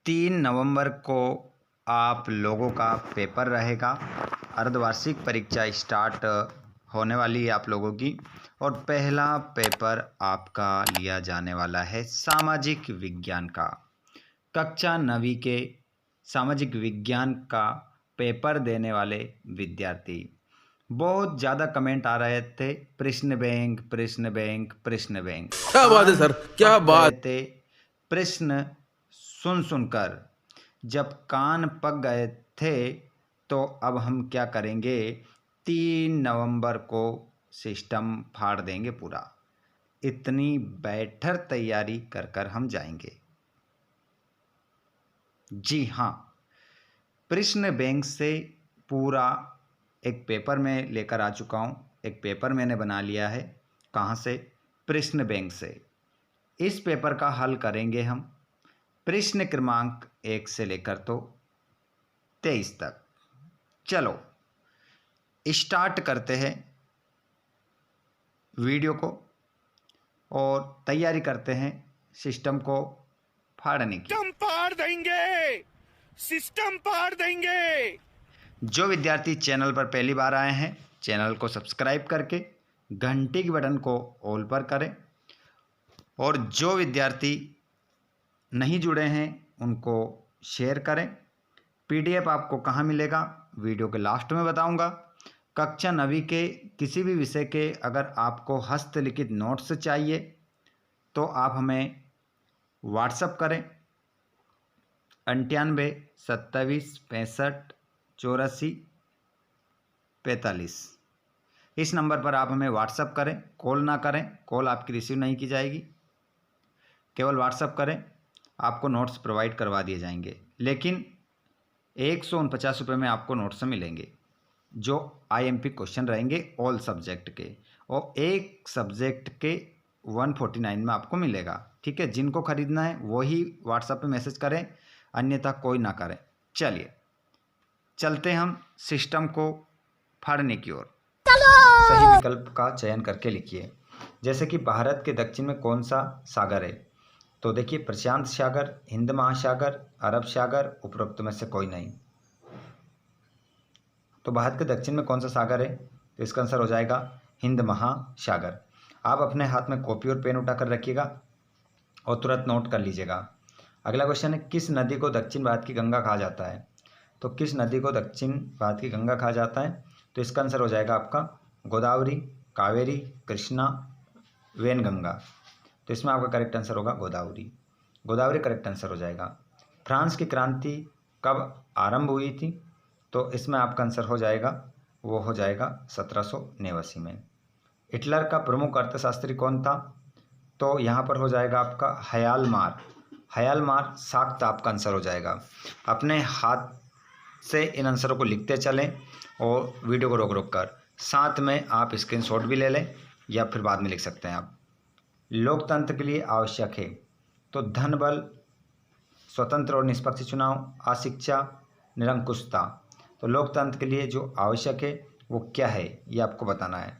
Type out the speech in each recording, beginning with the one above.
3 नवंबर को आप लोगों का पेपर रहेगा। अर्धवार्षिक परीक्षा स्टार्ट होने वाली है आप लोगों की, और पहला पेपर आपका लिया जाने वाला है सामाजिक विज्ञान का। कक्षा 9वीं के सामाजिक विज्ञान का पेपर देने वाले विद्यार्थी, बहुत ज़्यादा कमेंट आ रहे थे, प्रश्न बैंक प्रश्न बैंक प्रश्न बैंक। क्या बात है सर, क्या बात। थे प्रश्न सुन सुनकर जब कान पक गए थे, तो अब हम क्या करेंगे, 3 नवंबर को सिस्टम फाड़ देंगे पूरा। इतनी बेहतर तैयारी कर कर हम जाएंगे। जी हाँ, प्रश्न बैंक से पूरा एक पेपर में लेकर आ चुका हूँ। एक पेपर मैंने बना लिया है। कहाँ से? प्रश्न बैंक से। इस पेपर का हल करेंगे हम प्रश्न क्रमांक 1 से लेकर तो 23 तक। चलो स्टार्ट करते हैं वीडियो को और तैयारी करते हैं सिस्टम को फाड़ने की। सिस्टम फाड़ देंगे, सिस्टम फाड़ देंगे। जो विद्यार्थी चैनल पर पहली बार आए हैं, चैनल को सब्सक्राइब करके घंटी के बटन को ऑल पर करें, और जो विद्यार्थी नहीं जुड़े हैं उनको शेयर करें। पीडीएफ आपको कहाँ मिलेगा, वीडियो के लास्ट में बताऊंगा। कक्षा 9वीं के किसी भी विषय के अगर आपको हस्तलिखित नोट्स चाहिए तो आप हमें व्हाट्सएप करें 98 27 65 84 45। इस नंबर पर आप हमें व्हाट्सएप करें, कॉल ना करें, कॉल आपकी रिसीव नहीं की जाएगी। केवल व्हाट्सएप करें, आपको नोट्स प्रोवाइड करवा दिए जाएंगे। लेकिन 149 रुपये में आपको नोट्स मिलेंगे, जो आईएमपी क्वेश्चन रहेंगे ऑल सब्जेक्ट के, और एक सब्जेक्ट के 149 में आपको मिलेगा। ठीक है, जिनको खरीदना है वही व्हाट्सएप पे मैसेज करें, अन्यथा कोई ना करें। चलिए चलते हम सिस्टम को फाड़ने की ओर। सही विकल्प का चयन करके लिखिए। जैसे कि भारत के दक्षिण में कौन सा सागर है, तो देखिए प्रशांत सागर, हिंद महासागर, अरब सागर, उपरोक्त में से कोई नहीं। तो भारत के दक्षिण में कौन सा सागर है, तो इसका आंसर हो जाएगा हिंद महासागर। आप अपने हाथ में कॉपी और पेन उठाकर रखिएगा और तुरंत नोट कर लीजिएगा। अगला क्वेश्चन है, किस नदी को दक्षिण भारत की गंगा कहा जाता है? तो किस नदी को दक्षिण भारत की गंगा कहा जाता है, तो इसका आंसर हो जाएगा आपका गोदावरी, कावेरी, कृष्णा, वेनगंगा। तो इसमें आपका करेक्ट आंसर होगा गोदावरी। गोदावरी करेक्ट आंसर हो जाएगा। फ्रांस की क्रांति कब आरंभ हुई थी, तो इसमें आपका आंसर हो जाएगा, वो हो जाएगा 1789 में। हिटलर का प्रमुख अर्थशास्त्री कौन था, तो यहाँ पर हो जाएगा आपका हयालमार। हयालमार साख्त आपका आंसर हो जाएगा। अपने हाथ से इन आंसरों को लिखते चलें और वीडियो को रोक रोक कर, साथ में आप स्क्रीनशॉट भी ले लें या फिर बाद में लिख सकते हैं आप। लोकतंत्र के लिए आवश्यक है, तो धन बल, स्वतंत्र और निष्पक्ष चुनाव, अशिक्षा, निरंकुशता। तो लोकतंत्र के लिए जो आवश्यक है वो क्या है, ये आपको बताना है।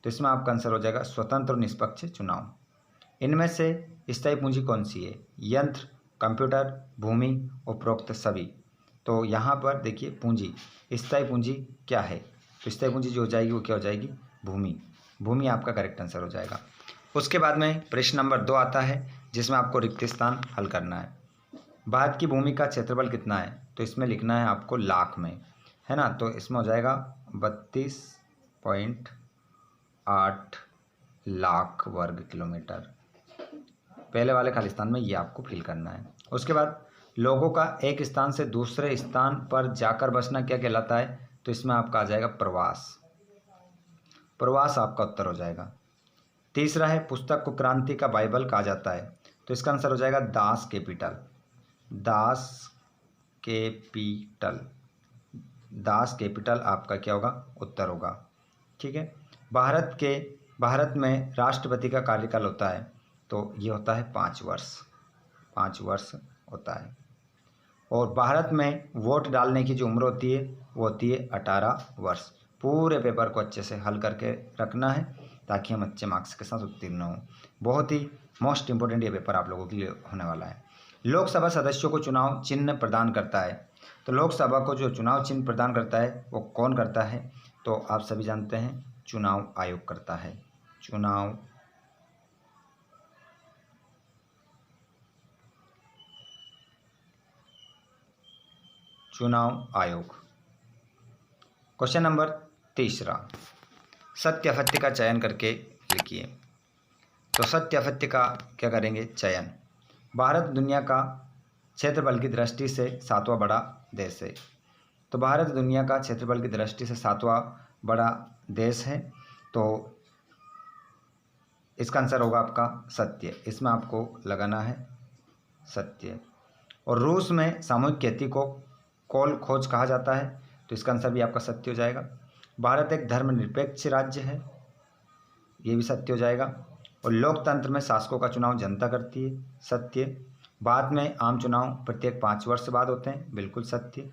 तो इसमें आपका आंसर हो जाएगा स्वतंत्र और निष्पक्ष चुनाव। इनमें से स्थायी पूंजी कौन सी है? यंत्र, कंप्यूटर, भूमि, उपरोक्त सभी। तो यहाँ पर देखिए पूंजी, स्थायी पूंजी क्या है, तो स्थायी पूंजी जो हो जाएगी वो क्या हो जाएगी? भूमि। भूमि आपका करेक्ट आंसर हो जाएगा। उसके बाद में प्रश्न नंबर 2 आता है, जिसमें आपको रिक्त स्थान हल करना है। भारत की भूमि का क्षेत्रफल कितना है, तो इसमें लिखना है आपको लाख में, है ना। तो इसमें हो जाएगा 32.8 लाख वर्ग किलोमीटर। पहले वाले खालिस्तान में ये आपको फिल करना है। उसके बाद लोगों का एक स्थान से दूसरे स्थान पर जाकर बसना क्या कहलाता है, तो इसमें आपका आ जाएगा प्रवास। प्रवास आपका उत्तर हो जाएगा। तीसरा है, पुस्तक को क्रांति का बाइबल कहा जाता है, तो इसका आंसर हो जाएगा Das Kapital. Das Kapital, Das Kapital आपका क्या होगा? उत्तर होगा। ठीक है। भारत में राष्ट्रपति का कार्यकाल होता है, तो ये होता है 5 वर्ष। 5 वर्ष होता है। और भारत में वोट डालने की जो उम्र होती है वो होती है 18 वर्ष। पूरे पेपर को अच्छे से हल करके रखना है ताकि हम अच्छे मार्क्स के साथ उत्तीर्ण हों। बहुत ही मोस्ट इंपॉर्टेंट ये पेपर आप लोगों के लिए होने वाला है। लोकसभा सदस्यों को चुनाव चिन्ह प्रदान करता है। तो लोकसभा को जो चुनाव चिन्ह प्रदान करता है वो कौन करता है? तो आप सभी जानते हैं, चुनाव आयोग करता है। चुनाव आयोग। क्वेश्चन नंबर 3, सत्य असत्य का चयन करके लिखिए। तो सत्य असत्य का क्या करेंगे? चयन। भारत दुनिया का क्षेत्रफल की दृष्टि से 7वां बड़ा देश है। तो भारत दुनिया का क्षेत्रफल की दृष्टि से 7वां बड़ा देश है। तो इसका आंसर होगा आपका सत्य। इसमें आपको लगाना है सत्य। और रूस में सामूहिक खेती को कोल खोज कहा जाता है। तो इसका आंसर भी आपका सत्य हो जाएगा। भारत एक धर्मनिरपेक्ष राज्य है, ये भी सत्य हो जाएगा। और लोकतंत्र में शासकों का चुनाव जनता करती है, सत्य। बाद में आम चुनाव प्रत्येक 5 वर्ष बाद होते हैं, बिल्कुल सत्य।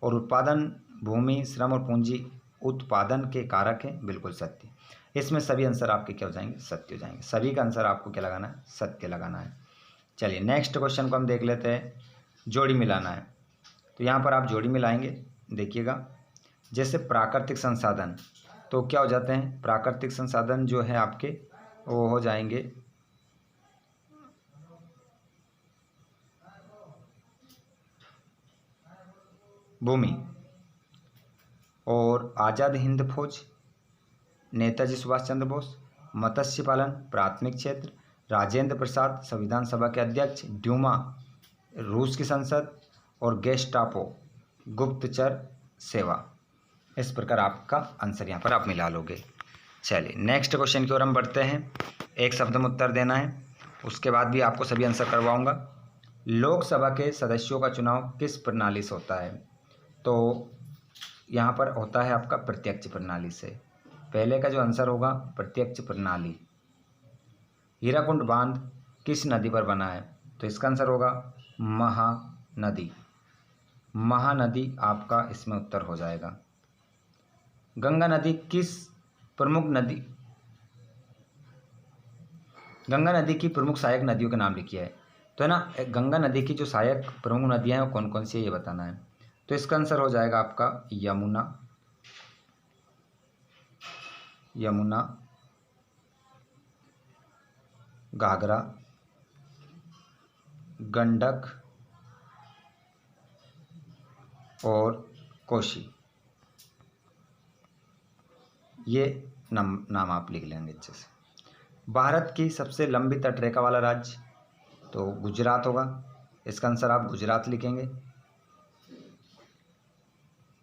और उत्पादन भूमि, श्रम और पूंजी उत्पादन के कारक हैं, बिल्कुल सत्य। इसमें सभी आंसर आपके क्या हो जाएंगे? सत्य हो जाएंगे। सभी का आंसर आपको क्या लगाना है? सत्य लगाना है। चलिए नेक्स्ट क्वेश्चन को हम देख लेते हैं। जोड़ी मिलाना है। तो यहाँ पर आप जोड़ी मिलाएंगे, देखिएगा। जैसे प्राकृतिक संसाधन, तो क्या हो जाते हैं? प्राकृतिक संसाधन जो है आपके वो हो जाएंगे भूमि। और आज़ाद हिंद फौज, नेताजी सुभाष चंद्र बोस, मत्स्य पालन, प्राथमिक क्षेत्र, राजेंद्र प्रसाद संविधान सभा के अध्यक्ष, ड्यूमा रूस की संसद, और गेस्टापो गुप्तचर सेवा। इस प्रकार आपका आंसर यहाँ पर आप मिला लोगे। चलिए नेक्स्ट क्वेश्चन की ओर हम बढ़ते हैं। एक शब्द में उत्तर देना है, उसके बाद भी आपको सभी आंसर करवाऊंगा। लोकसभा के सदस्यों का चुनाव किस प्रणाली से होता है? तो यहाँ पर होता है आपका प्रत्यक्ष प्रणाली से। पहले का जो आंसर होगा प्रत्यक्ष प्रणाली। हीराकुंड बांध किस नदी पर बना है? तो इसका आंसर होगा महानदी। महानदी आपका इसमें उत्तर हो जाएगा। गंगा नदी की प्रमुख सहायक नदियों के नाम लिखिए है। तो है ना, गंगा नदी की जो सहायक प्रमुख नदियां हैं वो कौन कौन सी है ये बताना है। तो इसका आंसर हो जाएगा आपका यमुना, घाघरा, गंडक और कोसी। ये नाम आप लिख लेंगे अच्छे से। भारत की सबसे लंबी तटरेखा वाला राज्य, तो गुजरात होगा। इसका आंसर आप गुजरात लिखेंगे।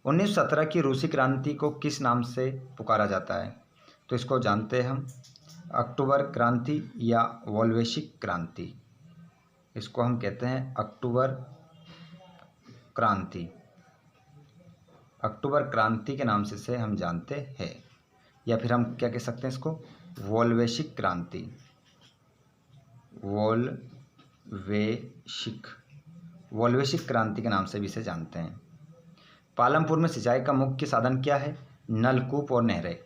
1917 की रूसी क्रांति को किस नाम से पुकारा जाता है? तो इसको जानते हैं हम, अक्टूबर क्रांति या वोल्शेविक क्रांति। इसको हम कहते हैं अक्टूबर क्रांति। अक्टूबर क्रांति के नाम से हम जानते हैं, या फिर हम क्या कह सकते हैं इसको? वोल्शेविक क्रांति। वोल्शेविक क्रांति के नाम से भी इसे जानते हैं। पालमपुर में सिंचाई का मुख्य साधन क्या है? नलकूप और नहरें।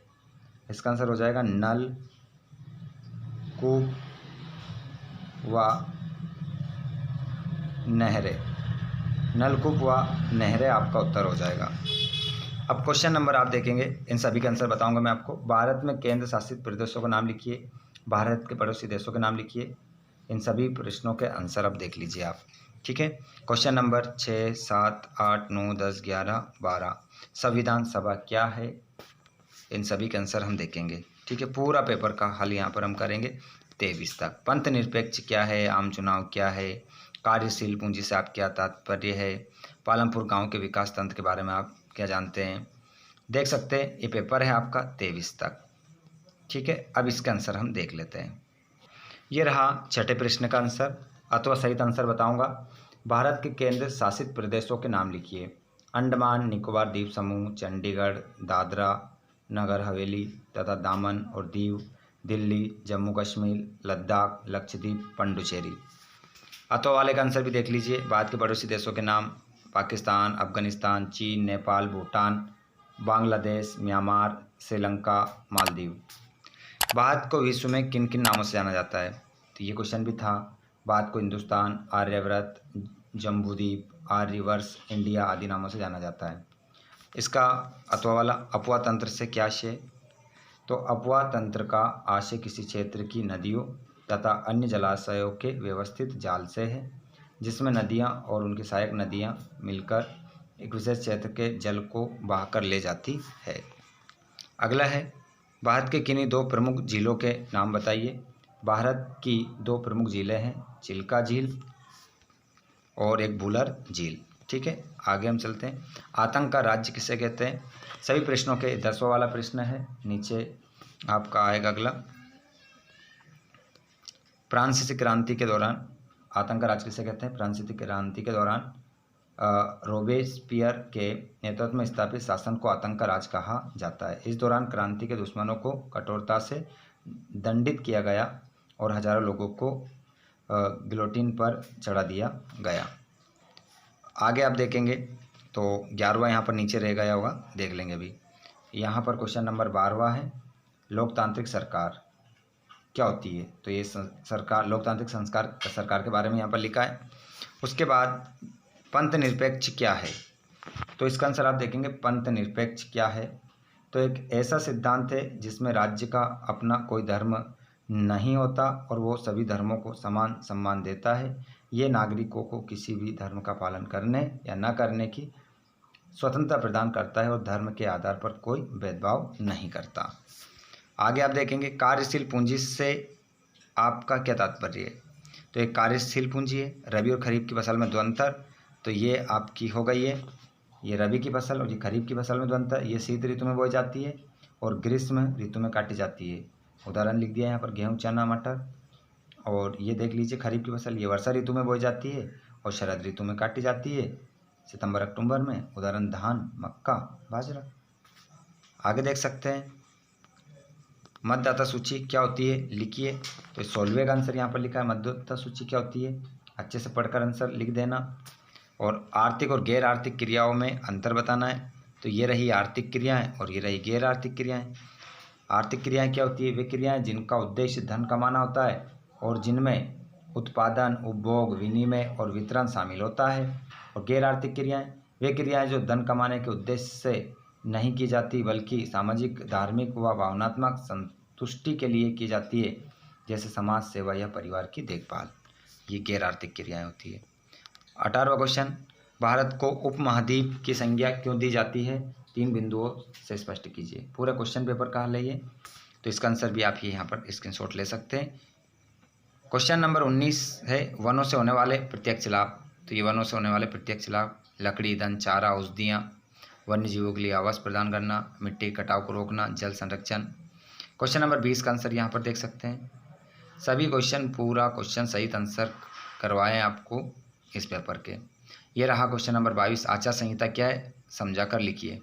इसका आंसर हो जाएगा नलकूप व नहरें। नलकूप व नहरें आपका उत्तर हो जाएगा। अब क्वेश्चन नंबर आप देखेंगे, इन सभी के आंसर बताऊंगा मैं आपको। भारत में केंद्र शासित प्रदेशों का नाम लिखिए, भारत के पड़ोसी देशों के नाम लिखिए। इन सभी प्रश्नों के आंसर अब देख लीजिए आप, ठीक है। क्वेश्चन नंबर 6, 7, 8, 9, 10, 11, 12, संविधान सभा क्या है? इन सभी के आंसर हम देखेंगे, ठीक है। पूरा पेपर का हल यहाँ पर हम करेंगे 23 तक। पंथ निरपेक्ष क्या है? आम चुनाव क्या है? कार्यशील पूंजी से आप क्या तात्पर्य है? पालमपुर गांव के विकास तंत्र के बारे में आप क्या जानते हैं? देख सकते हैं ये पेपर है आपका 23 तक, ठीक है। अब इसका आंसर हम देख लेते हैं। ये रहा छठे प्रश्न का आंसर अथवा सही आंसर बताऊंगा। भारत के केंद्र शासित प्रदेशों के नाम लिखिए। अंडमान निकोबार द्वीप समूह, चंडीगढ़, दादरा नगर हवेली तथा दामन और दीव, दिल्ली, जम्मू कश्मीर, लद्दाख, लक्षद्वीप, पंडुचेरी। अथवा वाले का आंसर भी देख लीजिए। भारत के पड़ोसी देशों के नाम: पाकिस्तान, अफगानिस्तान, चीन, नेपाल, भूटान, बांग्लादेश, म्यांमार, श्रीलंका, मालदीव। भारत को विश्व में किन किन नामों से जाना जाता है? तो ये क्वेश्चन भी था। भारत को हिंदुस्तान, आर्यव्रत, जम्बूद्वीप, आर्यवर्ष, इंडिया आदि नामों से जाना जाता है। इसका अथवा वाला अपवा तंत्र से क्या आशय? तो अपवा तंत्र का आशय किसी क्षेत्र की नदियों तथा अन्य जलाशयों के व्यवस्थित जाल से है, जिसमें नदियां और उनकी सहायक नदियां मिलकर एक विशेष क्षेत्र के जल को बहाकर ले जाती है। अगला है, भारत के किन्हीं दो प्रमुख झीलों के नाम बताइए। भारत की दो प्रमुख झीलें हैं, चिल्का झील और एक भूलर झील। ठीक है, आगे हम चलते हैं। आतंक का राज्य किसे कहते हैं? सभी प्रश्नों के 10वां वाला प्रश्न है, नीचे आपका आएगा अगला। फ्रांसीसी क्रांति के दौरान आतंक का राज्य किसे कहते हैं? फ्रांसीसी क्रांति के दौरान रोबेस्पियर के नेतृत्व में स्थापित शासन को आतंक का राज कहा जाता है। इस दौरान क्रांति के दुश्मनों को कठोरता से दंडित किया गया और हजारों लोगों को गिलोटिन पर चढ़ा दिया गया। आगे आप देखेंगे तो 11वां यहाँ पर नीचे रह गया होगा, देख लेंगे अभी। यहाँ पर क्वेश्चन नंबर 12वां है, लोकतांत्रिक सरकार क्या होती है? तो ये सरकार, लोकतांत्रिक संस्कार सरकार के बारे में यहाँ पर लिखा है। उसके बाद पंथ निरपेक्ष क्या है? तो इसका आंसर आप देखेंगे, पंथ निरपेक्ष क्या है? तो एक ऐसा सिद्धांत है जिसमें राज्य का अपना कोई धर्म नहीं होता और वो सभी धर्मों को समान सम्मान देता है। ये नागरिकों को किसी भी धर्म का पालन करने या न करने की स्वतंत्रता प्रदान करता है और धर्म के आधार पर कोई भेदभाव नहीं करता। आगे आप देखेंगे, कार्यशील पूंजी से आपका क्या तात्पर्य है? तो एक कार्यशील पूंजी है, रबी और खरीफ की फसल में दो अंतर, तो ये आपकी हो गई है, ये रबी की फसल और ये खरीफ की फसल में दो अंतर। ये शीत ऋतु में बोई जाती है और ग्रीष्म ऋतु में काटी जाती है। उदाहरण लिख दिया यहाँ पर, गेहूँ, चना, मटर। और ये देख लीजिए खरीफ की फसल, ये वर्षा ऋतु में बोई जाती है और शरद ऋतु में काटी जाती है, सितंबर अक्टूबर में। उदाहरण धान, मक्का, बाजरा। आगे देख सकते हैं, मतदाता सूची क्या होती है लिखिए। तो 16वें का आंसर यहाँ पर लिखा है, मतदाता सूची क्या होती है, अच्छे से पढ़कर आंसर लिख देना। और आर्थिक और गैर आर्थिक क्रियाओं में अंतर बताना है। तो ये रही आर्थिक क्रियाएं और ये रही गैर आर्थिक क्रियाएं। आर्थिक क्रियाएं क्या होती है? वे क्रियाएं जिनका उद्देश्य धन कमाना होता है और जिनमें उत्पादन, उपभोग, विनिमय और वितरण शामिल होता है। और गैर आर्थिक क्रियाएं वे क्रियाएं जो धन कमाने के उद्देश्य से नहीं की जाती बल्कि सामाजिक, धार्मिक व भावनात्मक संतुष्टि के लिए की जाती है, जैसे समाज सेवा या परिवार की देखभाल। ये गैर आर्थिक क्रियाएं होती है। 18वां क्वेश्चन, भारत को उपमहाद्वीप की संज्ञा क्यों दी जाती है? 3 बिंदुओं से स्पष्ट कीजिए। पूरा क्वेश्चन पेपर का हल है ये, तो इसका आंसर भी आप यहाँ पर स्क्रीनशॉट ले सकते हैं। क्वेश्चन नंबर 19 है, वनों से होने वाले प्रत्यक्ष लाभ। तो ये वनों से होने वाले प्रत्यक्ष लाभ, लकड़ी, ईंधन, चारा, औषधियाँ, वन्य जीवों के लिए आवास प्रदान करना, मिट्टी कटाव को रोकना, जल संरक्षण। क्वेश्चन नंबर 20 का आंसर यहाँ पर देख सकते हैं। सभी क्वेश्चन, पूरा क्वेश्चन सहित आंसर करवाएं आपको इस पेपर के। ये रहा क्वेश्चन नंबर 22, आचार संहिता क्या है समझा कर लिखिए।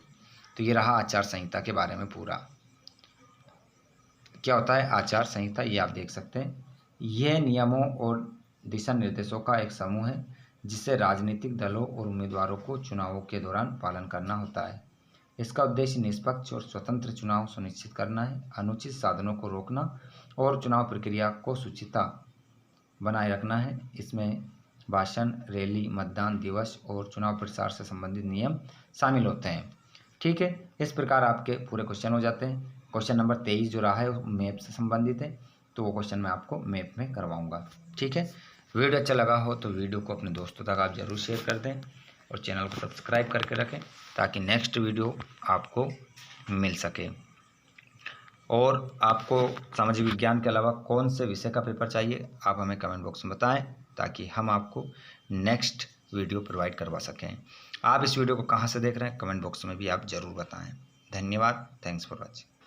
तो ये रहा आचार संहिता के बारे में पूरा, क्या होता है आचार संहिता, ये आप देख सकते हैं। यह नियमों और दिशा निर्देशों का एक समूह है जिसे राजनीतिक दलों और उम्मीदवारों को चुनावों के दौरान पालन करना होता है। इसका उद्देश्य निष्पक्ष और स्वतंत्र चुनाव सुनिश्चित करना है, अनुचित साधनों को रोकना और चुनाव प्रक्रिया को शुचिता बनाए रखना है। इसमें भाषण, रैली, मतदान दिवस और चुनाव प्रचार से संबंधित नियम शामिल होते हैं। ठीक है, इस प्रकार आपके पूरे क्वेश्चन हो जाते हैं। क्वेश्चन नंबर 23 जो रहा है वो मैप से संबंधित है, तो वो क्वेश्चन मैं आपको मैप में करवाऊंगा। ठीक है, वीडियो अच्छा लगा हो तो वीडियो को अपने दोस्तों तक आप ज़रूर शेयर कर दें और चैनल को सब्सक्राइब करके रखें ताकि नेक्स्ट वीडियो आपको मिल सके। और आपको सामाजिक विज्ञान के अलावा कौन से विषय का पेपर चाहिए आप हमें कमेंट बॉक्स में बताएं ताकि हम आपको नेक्स्ट वीडियो प्रोवाइड करवा सकें। आप इस वीडियो को कहाँ से देख रहे हैं कमेंट बॉक्स में भी आप ज़रूर बताएं। धन्यवाद, थैंक्स फॉर वॉचिंग।